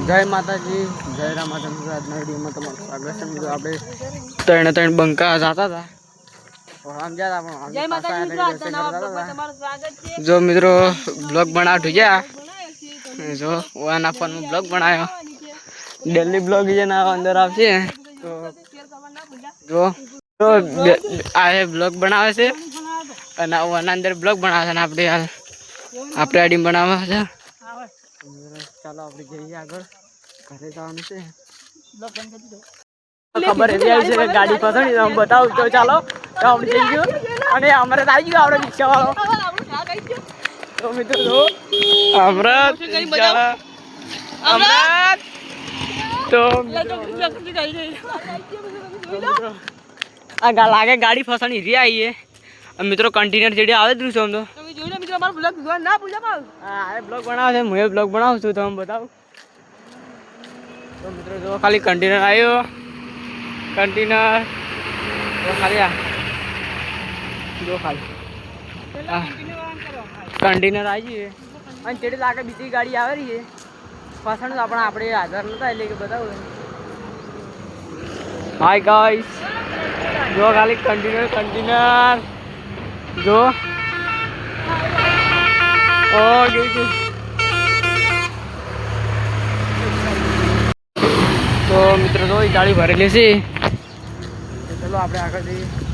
જય માતાજી, જય રામાચંદ્ર. આજના વિડીયોમાં તમારું સ્વાગત છે. મિત્રો આપણે ત્રણ બંકા જતા હતા, જો મિત્રો બ્લોગ બનાવ ગયા. જો વાના ફોનમાં બ્લોગ બનાવ્યો, ડેલી બ્લોગ જેના અંદર આવશે. તો જો આ બ્લોગ બનાવે છે અને આના અંદર બ્લોગ બનાવે છે અને આપણે આઈડી બનાવવા છે. ચાલો આપણે જઈએ આગળ, ઘરે જવાનું છે. ખબર એવી આવી છે કે ગાડી પસંદ બતાવું તો ચાલો તો આપણે જઈ ગયો અને અમરત આવી ગયો આપણે રિક્ષા વાળો. તો મિત્રો જો અમરત તો આ લાગે ગાડી ફસાણી રી આવી છે મિત્રો. કન્ટેનર જેડી આવે જ છું આમ તો બ્લોગ બનાવે છે, હું એ બ્લોગ બનાવું છું, તમે બતાવું. તો મિત્રો જો ખાલી કન્ટેનર આવ્યો, કન્ટેનર ખાલી જો ખાલી કન્ટેનર આવી ગયું અને ચેડી લાગે બીજી ગાડી આવે રહી છે પાછળ. આપણે હાજર નતા એટલે કે બતાવું. હાય ગાઈસ, જો ખાલી કન્ટેનર જો તો મિત્રો જો ગાડી ભરેલી છે. ચલો આપણે આગળ જઈએ.